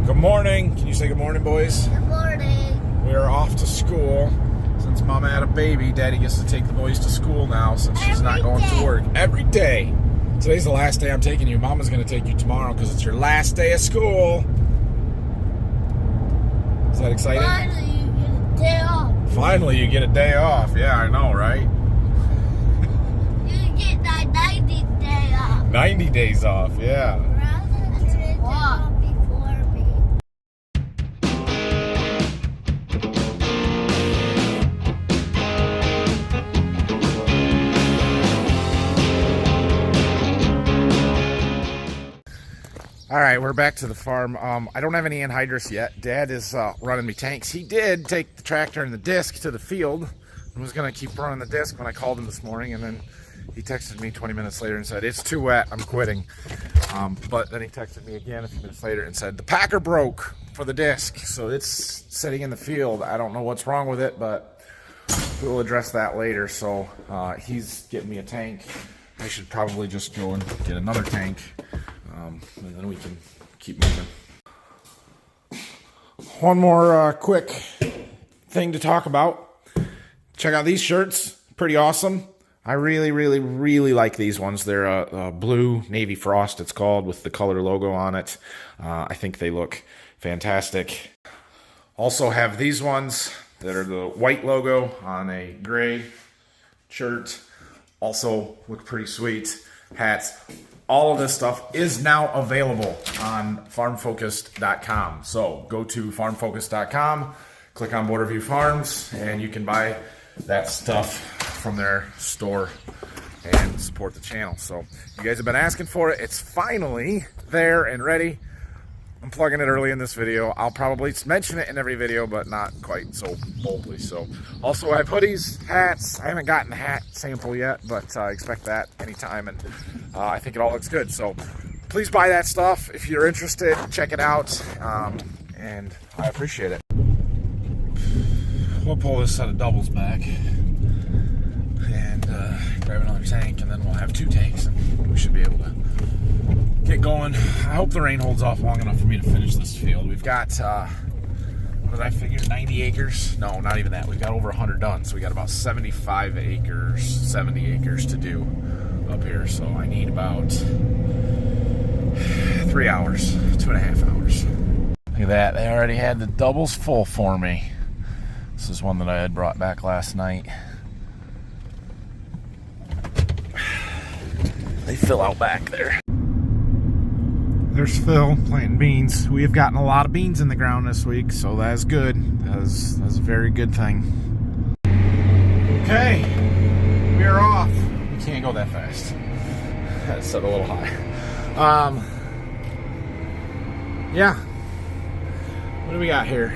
Good morning. Can you say good morning, boys? Good morning. We are off to school. Since Mama had a baby, Daddy gets to take the boys to school now since she's not going to work. Every day. Today's the last day I'm taking you. Mama's going to take you tomorrow because it's your last day of school. Is that exciting? Finally, you get a day off. Finally, you get a day off. Yeah, I know, right? You get that 90 day off. 90 days off, yeah. What? Before me. All right, we're back to the farm. I don't have any anhydrous yet. Dad is running me tanks. He did take the tractor and the disc to the field and was going to keep running the disc when I called him this morning, and then he texted me 20 minutes later and said, "It's too wet, I'm quitting." But then he texted me again a few minutes later and said, "The packer broke for the disc, so it's sitting in the field. I don't know what's wrong with it, but we'll address that later." So he's getting me a tank. I should probably just go and get another tank. And then we can keep moving. One more quick thing to talk about. Check out these shirts. Pretty awesome. I really like these ones. They're a blue navy frost, it's called, with the color logo on it. I think they look fantastic. Also have these ones that are the white logo on a gray shirt. Also look pretty sweet. Hats. All of this stuff is now available on farmfocused.com. So go to farmfocused.com, click on Borderview Farms, and you can buy that stuff from their store and support the channel. So you guys have been asking for it. It's finally there and ready. I'm plugging it early in this video. I'll probably mention it in every video, but not quite so boldly. So also I have hoodies, hats. I haven't gotten the hat sample yet, but I expect that anytime, and I think it all looks good. So please buy that stuff if you're interested. Check it out, and I appreciate it. We'll pull this set of doubles back and grab another tank, and then we'll have two tanks, and we should be able to get going. I hope the rain holds off long enough for me to finish this field. We've got, what did I figure, 90 acres? No, not even that. We've got over 100 done, so we got about 75 acres, 70 acres to do up here. So I need about 3 hours, 2.5 hours. Look at that. They already had the doubles full for me. This is one that I had brought back last night. They fill out back there. There's Phil planting beans. We have gotten a lot of beans in the ground this week, so that is good. That's a very good thing. Okay, we are off. We can't go that fast. That's set a little high. Yeah. What do we got here?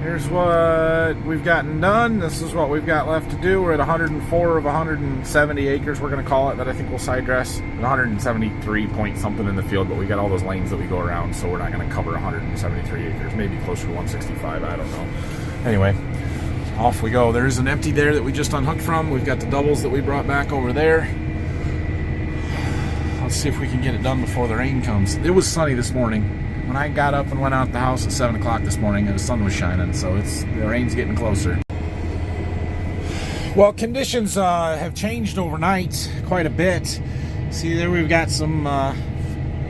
Here's what we've gotten done. This is what we've got left to do. We're at 104 of 170 acres, we're going to call it, that I think we'll side dress. 173 point something in the field, but we got all those lanes that we go around, so we're not going to cover 173 acres. Maybe closer to 165, I don't know. Anyway, off we go. There's an empty there that we just unhooked from. We've got the doubles that we brought back over there. Let's see if we can get it done before the rain comes. It was sunny this morning. When I got up and went out the house at 7 o'clock this morning, the sun was shining, so the rain's getting closer. Well, conditions have changed overnight quite a bit. See there, we've got some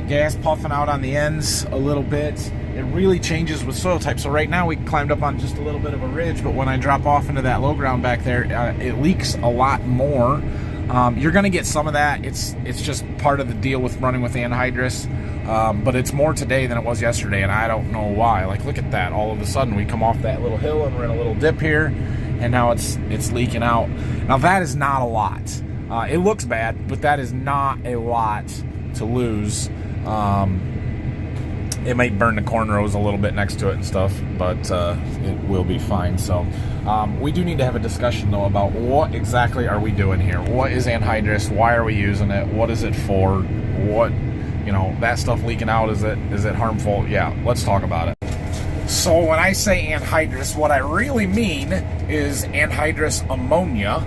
gas puffing out on the ends a little bit. It really changes with soil type. So right now we climbed up on just a little bit of a ridge, but when I drop off into that low ground back there, it leaks a lot more. You're going to get some of that. It's just part of the deal with running with anhydrous. But it's more today than it was yesterday, and I don't know why. Like, look at that. All of a sudden, we come off that little hill, and we're in a little dip here, and now it's leaking out. Now, that is not a lot. It looks bad, but that is not a lot to lose. It might burn the corn rows a little bit next to it and stuff, but it will be fine. So we do need to have a discussion, though, about what exactly are we doing here? What is anhydrous? Why are we using it? What is it for? What... You know, that stuff leaking out, is it harmful? Yeah, let's talk about it. So when I say anhydrous, what I really mean is anhydrous ammonia.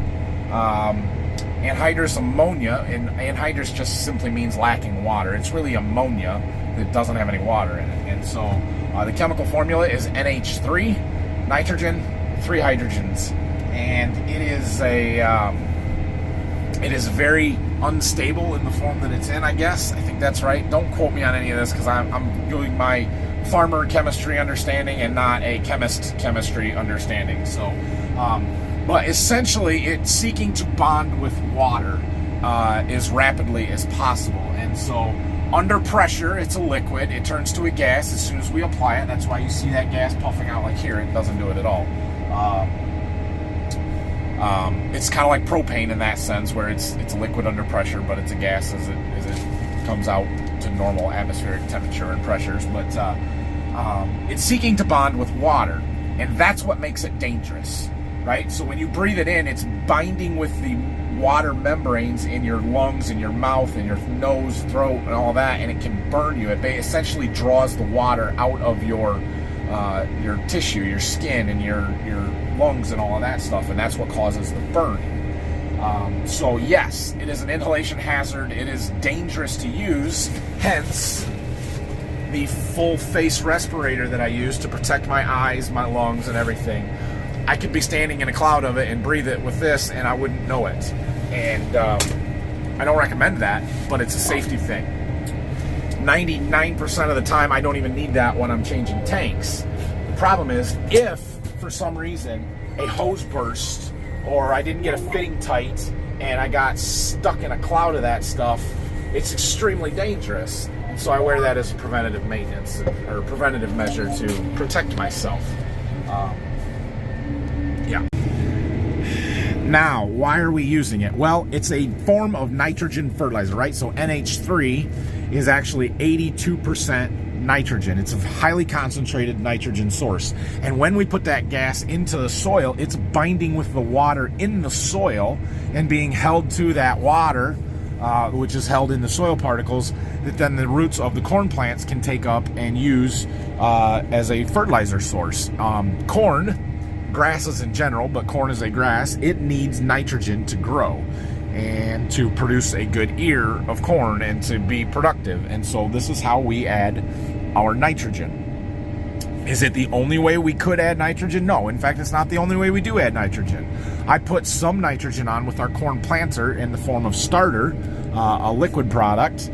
anhydrous ammonia, and anhydrous just simply means lacking water. It's really ammonia that doesn't have any water in it. And so the chemical formula is NH3, nitrogen, 3 hydrogens, and it is very unstable in the form that it's in, I guess. I think that's right. Don't quote me on any of this, because I'm doing my farmer chemistry understanding and not a chemist chemistry understanding. So, but essentially, it's seeking to bond with water as rapidly as possible. And so, under pressure, it's a liquid. It turns to a gas as soon as we apply it. That's why you see that gas puffing out like here. It doesn't do it at all. It's kind of like propane in that sense, where it's a liquid under pressure, but it's a gas as it comes out to normal atmospheric temperature and pressures. But it's seeking to bond with water, and that's what makes it dangerous, right? So when you breathe it in, it's binding with the water membranes in your lungs and your mouth and your nose, throat, and all that, and it can burn you. It essentially draws the water out of your tissue, your skin, and your lungs and all of that stuff, and that's what causes the burning. So yes, it is an inhalation hazard. It is dangerous to use, hence the full face respirator that I use to protect my eyes, my lungs, and everything. I could be standing in a cloud of it and breathe it with this, and I wouldn't know it. And I don't recommend that, but it's a safety thing. 99% of the time, I don't even need that when I'm changing tanks. The problem is, if for some reason a hose burst, or I didn't get a fitting tight and I got stuck in a cloud of that stuff, it's extremely dangerous. And so I wear that as a preventative maintenance or preventative measure to protect myself. Yeah. Now, why are we using it? Well, it's a form of nitrogen fertilizer, right? So NH3 is actually 82% nitrogen. It's a highly concentrated nitrogen source. And when we put that gas into the soil, it's binding with the water in the soil and being held to that water, which is held in the soil particles, that then the roots of the corn plants can take up and use as a fertilizer source. Corn, grasses in general, but corn is a grass, it needs nitrogen to grow and to produce a good ear of corn and to be productive. And so this is how we add our nitrogen. Is it the only way we could add nitrogen? No. In fact, it's not the only way we do add nitrogen. I put some nitrogen on with our corn planter in the form of starter, a liquid product,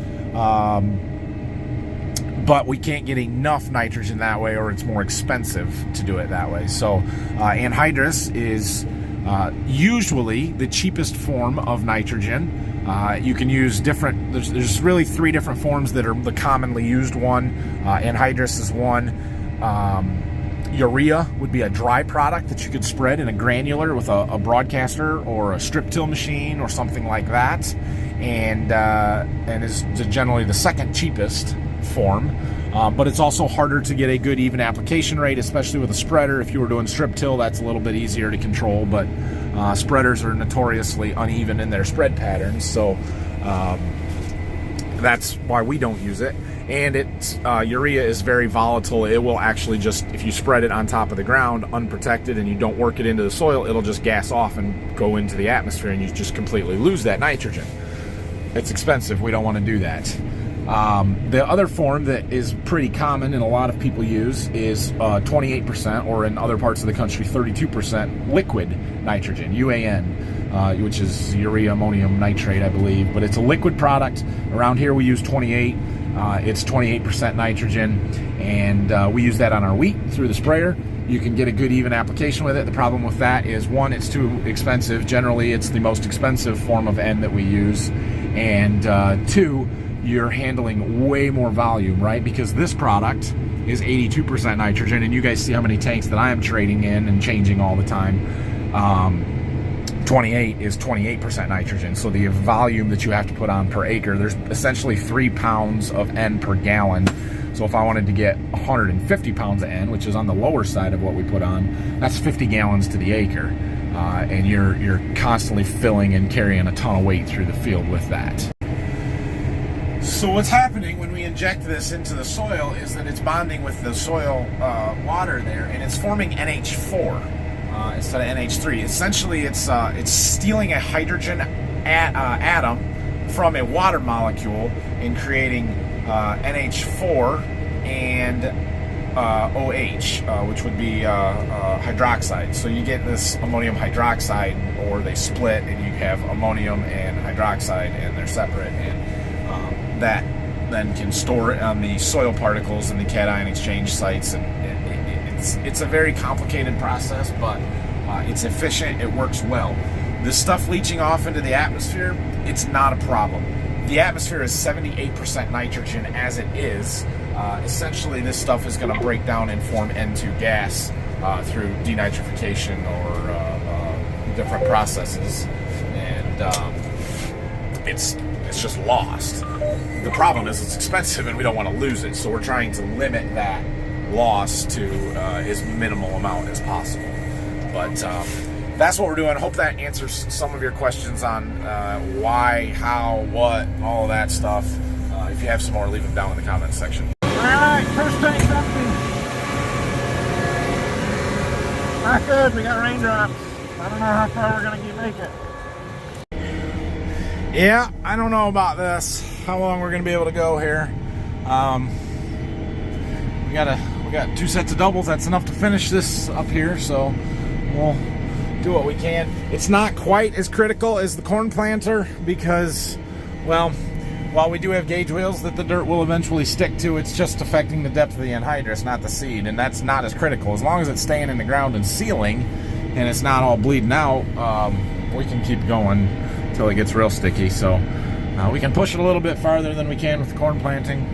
but we can't get enough nitrogen that way, or it's more expensive to do it that way. So anhydrous is usually the cheapest form of nitrogen. You can use different, there's really 3 different forms that are the commonly used one. Anhydrous is one. Urea would be a dry product that you could spread in a granular with a broadcaster or a strip till machine or something like that, and is generally the second cheapest form. But it's also harder to get a good even application rate, especially with a spreader. If you were doing strip till, that's a little bit easier to control, but spreaders are notoriously uneven in their spread patterns, so that's why we don't use it. And urea is very volatile. It will actually just, if you spread it on top of the ground unprotected and you don't work it into the soil, it'll just gas off and go into the atmosphere, and you just completely lose that nitrogen. It's expensive. We don't want to do that. The other form that is pretty common and a lot of people use is 28%, or in other parts of the country 32% liquid nitrogen, UAN, which is urea ammonium nitrate, I believe, but it's a liquid product. Around here we use 28. It's 28% nitrogen, and we use that on our wheat through the sprayer. You can get a good even application with it. The problem with that is, 1, it's too expensive. Generally, it's the most expensive form of N that we use, and 2, you're handling way more volume, right? Because this product is 82% nitrogen, and you guys see how many tanks that I am trading in and changing all the time. 28 is 28% nitrogen, so the volume that you have to put on per acre, there's essentially 3 pounds of N per gallon. So if I wanted to get 150 pounds of N, which is on the lower side of what we put on, that's 50 gallons to the acre, and you're constantly filling and carrying a ton of weight through the field with that. So what's happening when we inject this into the soil is that it's bonding with the soil water there, and it's forming NH4 instead of NH3. Essentially, it's stealing a hydrogen atom from a water molecule in creating NH4 and OH, which would be hydroxide. So you get this ammonium hydroxide, or they split, and you have ammonium and hydroxide, and they're separate, and that then can store it on the soil particles and the cation exchange sites, and it's a very complicated process, but it's efficient, it works well. This stuff leaching off into the atmosphere, it's not a problem. The atmosphere is 78% nitrogen as it is. Essentially, this stuff is going to break down and form N2 gas through denitrification or different processes, and it's just lost. The problem is it's expensive and we don't want to lose it, so we're trying to limit that loss to as minimal amount as possible. But that's what we're doing. Hope that answers some of your questions on why, how, what, all of that stuff. If you have some more, leave them down in the comments section. Alright, first tank's empty. Not good, we got raindrops. I don't know how far we're gonna make it. Yeah, I don't know about this. How long we're gonna be able to go here. We got 2 sets of doubles. That's enough to finish this up here, so we'll do what we can. It's not quite as critical as the corn planter because, well, while we do have gauge wheels that the dirt will eventually stick to, it's just affecting the depth of the anhydrous, not the seed, and that's not as critical. As long as it's staying in the ground and sealing, and it's not all bleeding out, we can keep going until it gets real sticky. So we can push it a little bit farther than we can with the corn planting.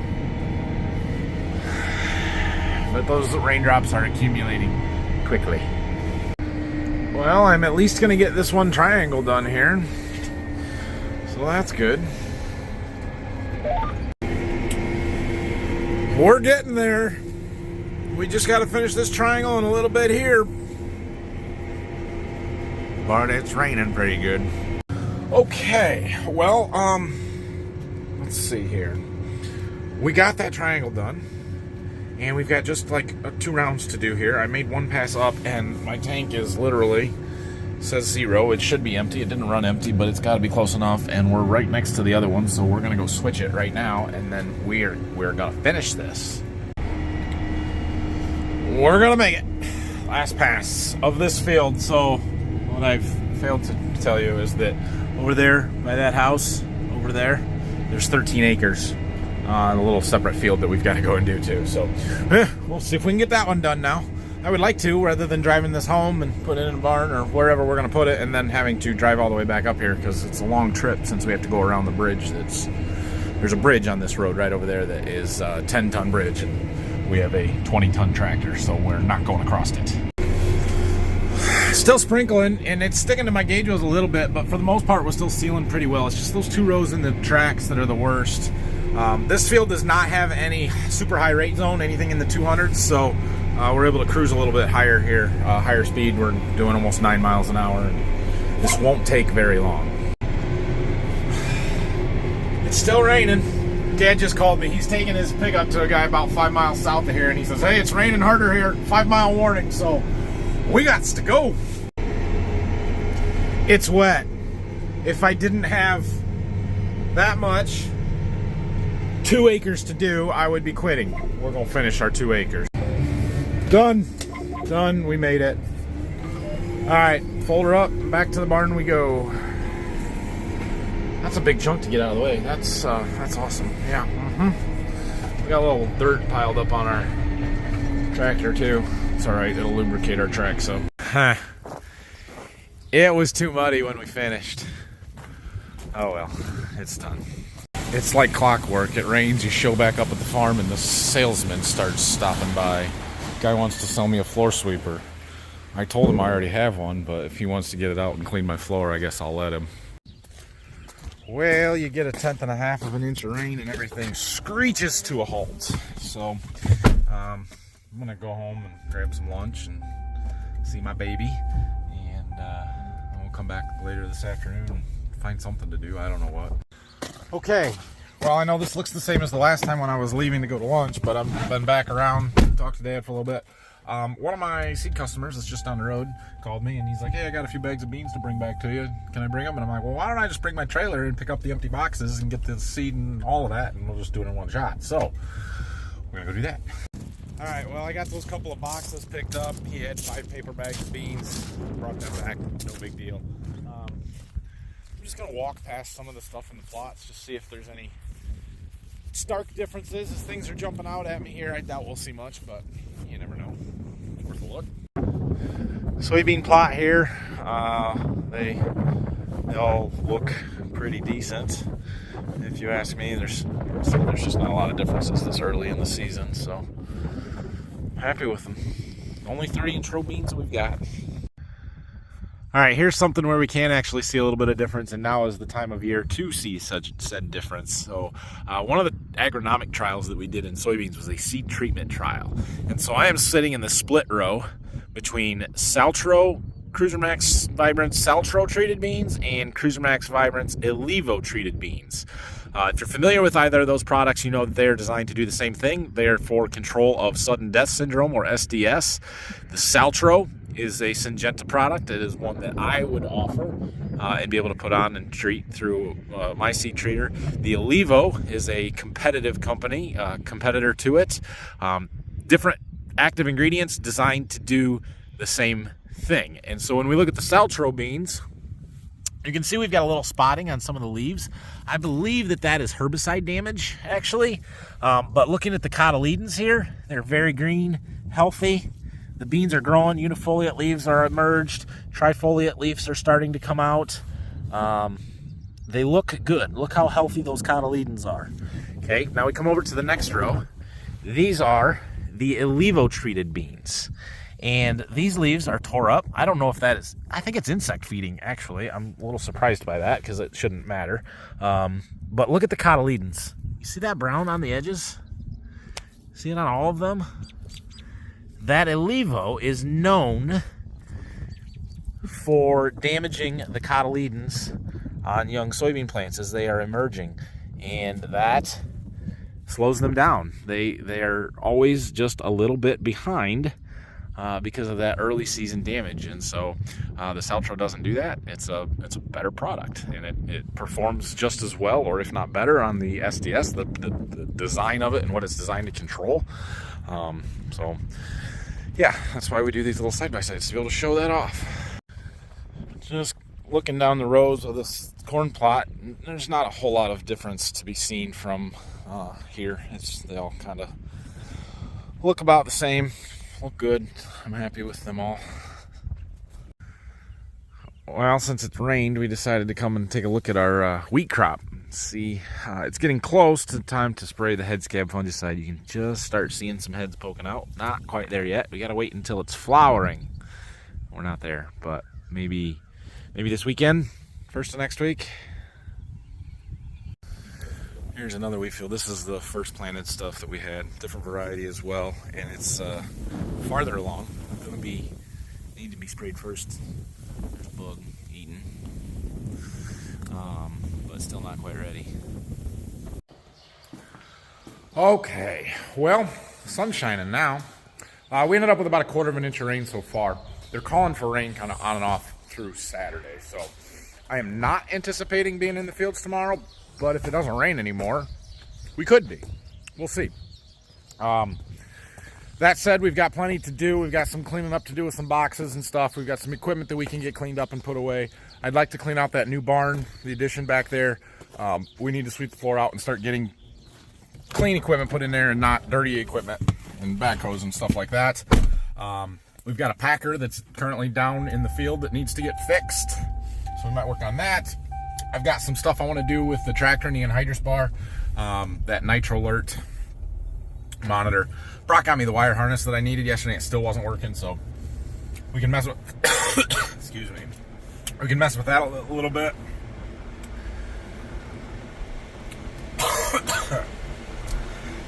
But those raindrops are accumulating quickly. Well, I'm at least going to get this one triangle done here, so that's good. We're getting there. We just got to finish this triangle in a little bit here. But it's raining pretty good. Okay, well, let's see here. We got that triangle done. And we've got just like 2 rounds to do here. I made 1 pass up, and my tank is literally, says 0. It should be empty. It didn't run empty, but it's got to be close enough. And we're right next to the other one, so we're going to go switch it right now, and then we're going to finish this. We're going to make it. Last pass of this field. So what I've failed to tell you is that over there by that house, over there, there's 13 acres. A little separate field that we've got to go and do too. So we'll see if we can get that one done now. I would like to, rather than driving this home and put it in a barn or wherever we're going to put it, and then having to drive all the way back up here, because it's a long trip since we have to go around the bridge. There's a bridge on this road right over there that is a 10-ton bridge, and we have a 20-ton tractor, so we're not going across it. Still sprinkling, and it's sticking to my gauge wheels a little bit, but for the most part we're still sealing pretty well. It's just those 2 rows in the tracks that are the worst. This field does not have any super high rate zone, anything in the 200s, so we're able to cruise a little bit higher here, higher speed. We're doing almost 9 miles an hour, and this won't take very long. It's still raining. Dad just called me. He's taking his pickup to a guy about 5 miles south of here, and he says, hey, it's raining harder here, 5-mile warning, so we got to go. It's wet. If I didn't have that much 2 acres to do, I would be quitting. We're gonna finish our 2 acres. Done. We made it. All right, fold her up. Back to the barn we go. That's a big chunk to get out of the way. That's awesome. Yeah. We got a little dirt piled up on our tractor too. It's all right. It'll lubricate our tracks up. It was too muddy when we finished. Oh well, it's done. It's like clockwork. It rains, you show back up at the farm, and the salesman starts stopping by. Guy wants to sell me a floor sweeper. I told him I already have one, but if he wants to get it out and clean my floor, I guess I'll let him. Well, you get 1/10 of an inch of rain and everything screeches to a halt. So, I'm gonna go home and grab some lunch and see my baby, and we'll come back later this afternoon and find something to do. I don't know what. Okay, well, I know this looks the same as the last time when I was leaving to go to lunch, but I've been back around, talked to Dad for a little bit. One of my seed customers that's just down the road called me and he's like, hey, I got a few bags of beans to bring back to you. Can I bring them? And I'm like, well, why don't I just bring my trailer and pick up the empty boxes and get the seed and all of that, and we'll just do it in one shot. So we're gonna go do that. All right, well, I got those couple of boxes picked up. He had 5 paper bags of beans. Brought them back, no big deal. I'm just gonna walk past some of the stuff in the plots, just see if there's any stark differences as things are jumping out at me here. I doubt we'll see much, but you never know. It's worth a look. Soybean plot here. They all look pretty decent. If you ask me, there's just not a lot of differences this early in the season, so happy with them. Only 3 intro beans that we've got. All right, here's something where we can actually see a little bit of difference, and now is the time of year to see said difference. So one of the agronomic trials that we did in soybeans was a seed treatment trial. And so I am sitting in the split row between Saltro, Cruiser Max Vibrance Saltro treated beans and Cruiser Max Vibrance Elevo treated beans. If you're familiar with either of those products, you know that they're designed to do the same thing. They're for control of sudden death syndrome, or SDS. The Saltro is a Syngenta product. It is one that I would offer and be able to put on and treat through my seed treater. The Elevo is a competitive company, competitor to it. Different active ingredients designed to do the same thing. And so when we look at the Saltro beans, you can see we've got a little spotting on some of the leaves. I believe that is herbicide damage, actually. But looking at the cotyledons here, they're very green, healthy. The beans are growing. Unifoliate leaves are emerged. Trifoliate leaves are starting to come out. They look good. Look how healthy those cotyledons are. Okay, now we come over to the next row. These are the Elevo treated beans. And these leaves are tore up. I don't know if that is, I think it's insect feeding, actually. I'm a little surprised by that because it shouldn't matter. But look at the cotyledons. You see that brown on the edges? See it on all of them? That Elevo is known for damaging the cotyledons on young soybean plants as they are emerging. And that slows them down. They are always just a little bit behind because of that early season damage. And so the Saltro doesn't do that. It's a better product, and it performs just as well, or if not better, on the SDS, the design of it and what it's designed to control. So yeah, that's why we do these little side-by-sides, to be able to show that off. Just looking down the rows of this corn plot, there's not a whole lot of difference to be seen from here. They all kind of look about the same. Look good. I'm happy with them all. Well, since it's rained, we decided to come and take a look at our wheat crop. See, it's getting close to time to spray the head scab fungicide. You can just start seeing some heads poking out. Not quite there yet. We got to wait until it's flowering. We're not there, but maybe this weekend, first of next week. Here's another wheat field. This is the first planted stuff that we had, different variety as well, and it's farther along. It's going to need to be sprayed first. There's a bug eating, but still not quite ready. Okay, well, sun's shining now. We ended up with about 1/4 inch of rain so far. They're calling for rain kind of on and off through Saturday, so I am not anticipating being in the fields tomorrow. But if it doesn't rain anymore, we could be. We'll see. That said, we've got plenty to do. We've got some cleaning up to do with some boxes and stuff. We've got some equipment that we can get cleaned up and put away. I'd like to clean out that new barn, the addition back there. We need to sweep the floor out and start getting clean equipment put in there and not dirty equipment and backhoes and stuff like that. We've got a packer that's currently down in the field that needs to get fixed, so we might work on that. I've got some stuff I want to do with the tractor and the Anhydrous bar, that Nitro Alert monitor. Brock got me the wire harness that I needed yesterday. It still wasn't working, so we can mess with excuse me. We can mess with that a little bit.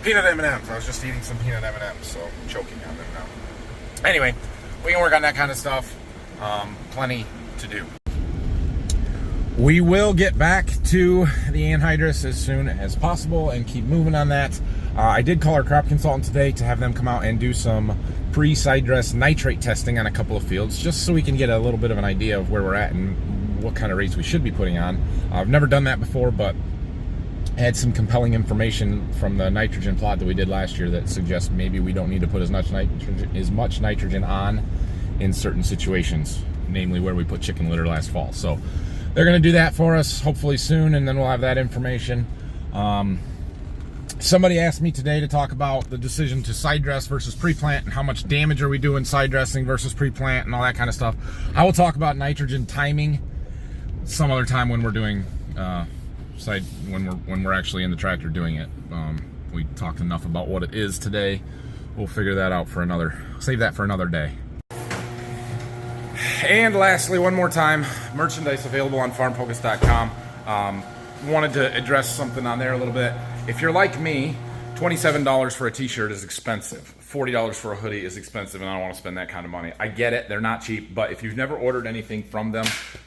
Peanut M&Ms. I was just eating some peanut M&Ms, so I'm choking on them now. Anyway, we can work on that kind of stuff. Plenty to do. We will get back to the anhydrous as soon as possible and keep moving on that. I did call our crop consultant today to have them come out and do some pre-side dress nitrate testing on a couple of fields, just so we can get a little bit of an idea of where we're at and what kind of rates we should be putting on. I've never done that before, but I had some compelling information from the nitrogen plot that we did last year that suggests maybe we don't need to put as much nitrogen on in certain situations, namely where we put chicken litter last fall. So they're going to do that for us hopefully soon, and then we'll have that information. Somebody asked me today to talk about the decision to side dress versus pre-plant and how much damage are we doing side dressing versus pre-plant and all that kind of stuff. I will talk about nitrogen timing some other time when we're doing when we're actually in the tractor doing it. We talked enough about what it is today. We'll figure that out for save that for another day. And lastly, one more time, merchandise available on farmfocus.com. Wanted to address something on there a little bit. If you're like me, $27 for a t-shirt is expensive. $40 for a hoodie is expensive, and I don't want to spend that kind of money. I get it, they're not cheap, but if you've never ordered anything from them,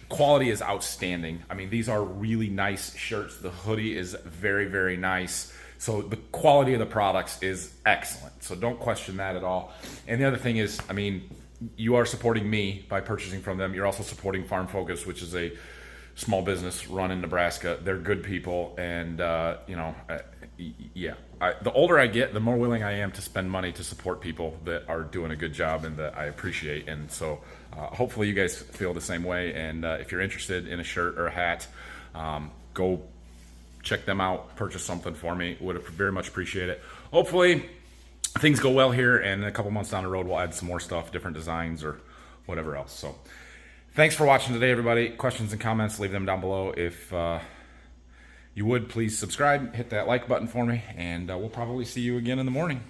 quality is outstanding. I mean, these are really nice shirts. The hoodie is very, very nice. So the quality of the products is excellent. So don't question that at all. And the other thing is, I mean, you are supporting me by purchasing from them. You're also supporting Farm Focus, which is a small business run in Nebraska. They're good people, and the older I get, the more willing I am to spend money to support people that are doing a good job and that I appreciate. And so hopefully you guys feel the same way. And if you're interested in a shirt or a hat, go check them out, purchase something for me. Would very much appreciate it. Hopefully things go well here, and a couple months down the road we'll add some more stuff, different designs or whatever else. So thanks for watching today, everybody. Questions and comments, leave them down below. If you would, please subscribe, hit that like button for me, and we'll probably see you again in the morning.